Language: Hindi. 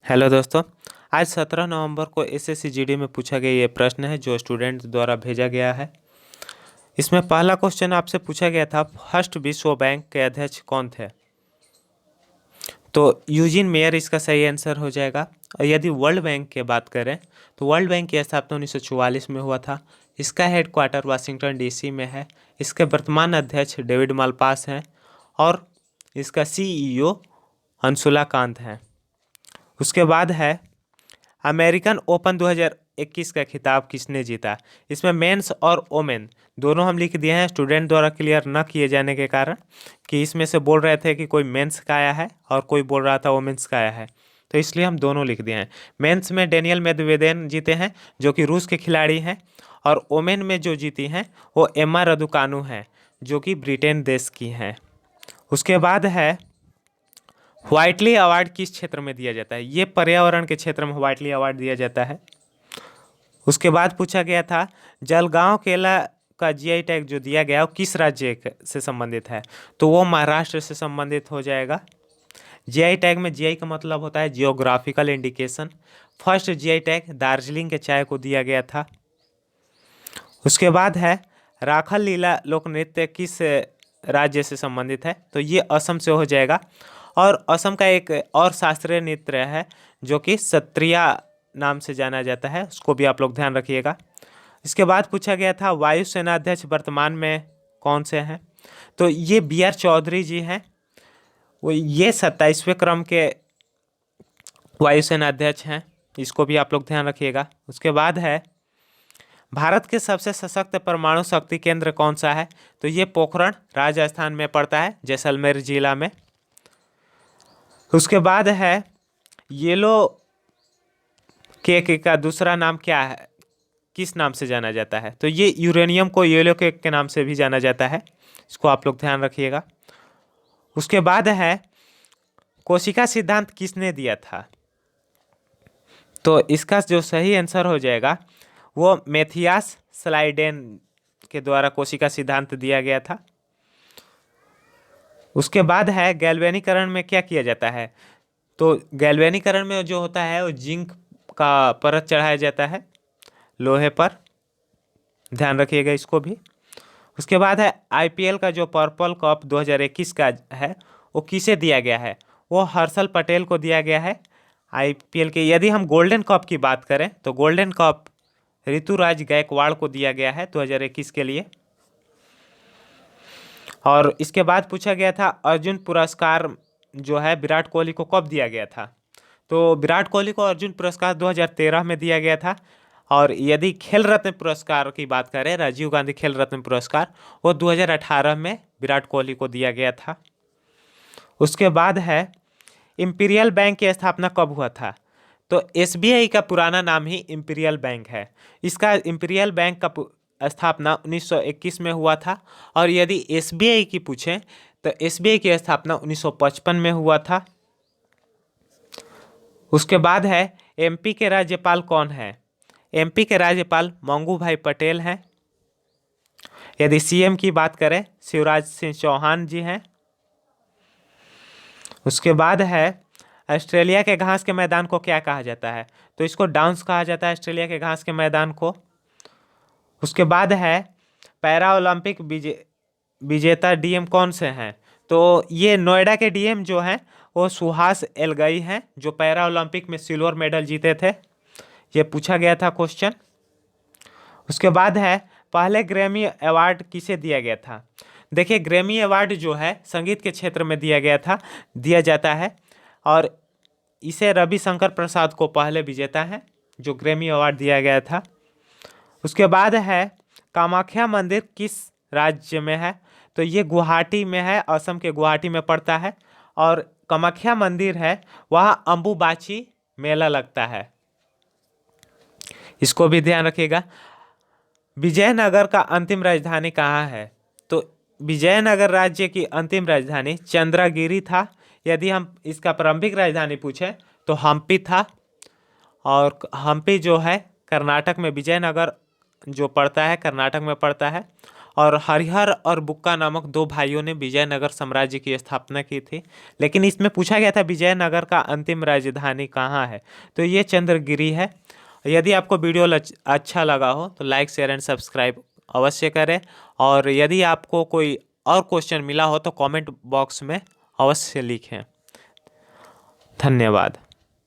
हेलो दोस्तों। आज 17 नवंबर को एसएससी जीडी में पूछा गया ये प्रश्न है जो स्टूडेंट द्वारा भेजा गया है। इसमें पहला क्वेश्चन आपसे पूछा गया था, फर्स्ट विश्व बैंक के अध्यक्ष कौन थे? तो यूजिन मेयर इसका सही आंसर हो जाएगा। और यदि वर्ल्ड बैंक की बात करें तो वर्ल्ड बैंक की स्थापना 1944 में हुआ था। इसका हेडक्वार्टर वाशिंगटन डीसी में है। इसके वर्तमान अध्यक्ष डेविड मालपास हैं और इसका सीईओ अंशुला कांत हैं। उसके बाद है, अमेरिकन ओपन 2021 का खिताब किसने जीता? इसमें मेंस और ओमेन दोनों हम लिख दिए हैं, स्टूडेंट द्वारा क्लियर न किए जाने के कारण कि इसमें से बोल रहे थे कि कोई मेंस का आया है और कोई बोल रहा था वोमेंस का आया है, तो इसलिए हम दोनों लिख दिए हैं। मेंस में डेनियल मेदवेदेव जीते हैं जो कि रूस के खिलाड़ी हैं, और ओमेन में जो जीती हैं वो एम्मा रदुकानु हैं जो कि ब्रिटेन देश की हैं। उसके बाद है, व्हाइटली अवार्ड किस क्षेत्र में दिया जाता है? ये पर्यावरण के क्षेत्र में व्हाइटली अवार्ड दिया जाता है। उसके बाद पूछा गया था, जलगांव केला का जीआई टैग जो दिया गया वो किस राज्य से संबंधित है? तो वो महाराष्ट्र से संबंधित हो जाएगा। जीआई टैग में जीआई का मतलब होता है geographical indication. First GI tag Darjeeling के चाय को दिया गया था। उसके बाद है, राखल लीला लोक नृत्य किस राज्य से संबंधित है? तो ये असम से हो जाएगा। और असम का एक और शास्त्रीय नृत्य है जो कि सत्रिया नाम से जाना जाता है, उसको भी आप लोग ध्यान रखिएगा। इसके बाद पूछा गया था, वायुसेना अध्यक्ष वर्तमान में कौन से हैं? तो ये बी आर चौधरी जी हैं। वो ये 27वें क्रम के वायुसेना अध्यक्ष हैं, इसको भी आप लोग ध्यान रखिएगा। उसके बाद है, भारत के सबसे सशक्त परमाणु शक्ति केंद्र कौन सा है? तो ये पोखरण राजस्थान में पड़ता है, जैसलमेर जिला में। उसके बाद है, येलो केक का दूसरा नाम क्या है, किस नाम से जाना जाता है? तो ये यूरेनियम को येलो केक के नाम से भी जाना जाता है, इसको आप लोग ध्यान रखिएगा। उसके बाद है, कोशिका सिद्धांत किसने दिया था? तो इसका जो सही आंसर हो जाएगा वो मैथियास स्लाइडेन के द्वारा कोशिका सिद्धांत दिया गया था। उसके बाद है, गैल्वेनीकरण में क्या किया जाता है? तो गैल्वेनीकरण में जो होता है वो जिंक का परत चढ़ाया जाता है लोहे पर, ध्यान रखिएगा इसको भी। उसके बाद है, आईपीएल का जो पर्पल कप 2021 का है वो किसे दिया गया है? वो हर्षल पटेल को दिया गया है। आईपीएल के यदि हम गोल्डन कप की बात करें तो गोल्डन कप ऋतुराज गायकवाड़ को दिया गया है 2021 के लिए। और इसके बाद पूछा गया था, अर्जुन पुरस्कार जो है विराट कोहली को कब दिया गया था? तो विराट कोहली को अर्जुन पुरस्कार 2013 में दिया गया था। और यदि खेल रत्न पुरस्कार की बात करें, राजीव गांधी खेल रत्न पुरस्कार, वो 2018 में विराट कोहली को दिया गया था। उसके बाद है, इंपीरियल बैंक की स्थापना कब हुआ था? तो एसबीआई का पुराना नाम ही इंपीरियल बैंक है। इसका इंपीरियल बैंक का स्थापना 1921 में हुआ था। और यदि एसबीआई की पूछें तो एसबीआई की स्थापना 1955 में हुआ था। उसके बाद है, एमपी के राज्यपाल कौन है? एमपी के राज्यपाल मंगू भाई पटेल हैं। यदि सीएम की बात करें, शिवराज सिंह चौहान जी हैं। उसके बाद है, ऑस्ट्रेलिया के घास के मैदान को क्या कहा जाता है? तो इसको डाउन्स कहा जाता है, ऑस्ट्रेलिया के घास के मैदान को। उसके बाद है, पैरा ओलंपिक विजेता डीएम कौन से हैं? तो ये नोएडा के डीएम जो हैं वो सुहास एलगई हैं जो पैरा ओलंपिक में सिल्वर मेडल जीते थे। ये पूछा गया था क्वेश्चन। उसके बाद है, पहले ग्रैमी अवार्ड किसे दिया गया था? देखिए, ग्रैमी अवार्ड जो है संगीत के क्षेत्र में दिया जाता है, और इसे रविशंकर प्रसाद को पहले विजेता है जो ग्रैमी अवार्ड दिया गया था। उसके बाद है, कामाख्या मंदिर किस राज्य में है? तो ये गुवाहाटी में है, असम के गुवाहाटी में पड़ता है। और कामाख्या मंदिर है वहाँ अंबुबाची मेला लगता है, इसको भी ध्यान रखिएगा। विजयनगर का अंतिम राजधानी कहाँ है? तो विजयनगर राज्य की अंतिम राजधानी चंद्रगिरी था। यदि हम इसका प्रारंभिक राजधानी पूछें तो हम्पी था। और हम्पी जो है कर्नाटक में, विजयनगर जो पड़ता है कर्नाटक में पड़ता है। और हरिहर और बुक्का नामक दो भाइयों ने विजयनगर साम्राज्य की स्थापना की थी। लेकिन इसमें पूछा गया था विजयनगर का अंतिम राजधानी कहाँ है, तो ये चंद्रगिरी है। यदि आपको वीडियो अच्छा लगा हो तो लाइक शेयर एंड सब्सक्राइब अवश्य करें। और यदि आपको कोई और क्वेश्चन मिला हो तो कमेंट बॉक्स में अवश्य लिखें। धन्यवाद।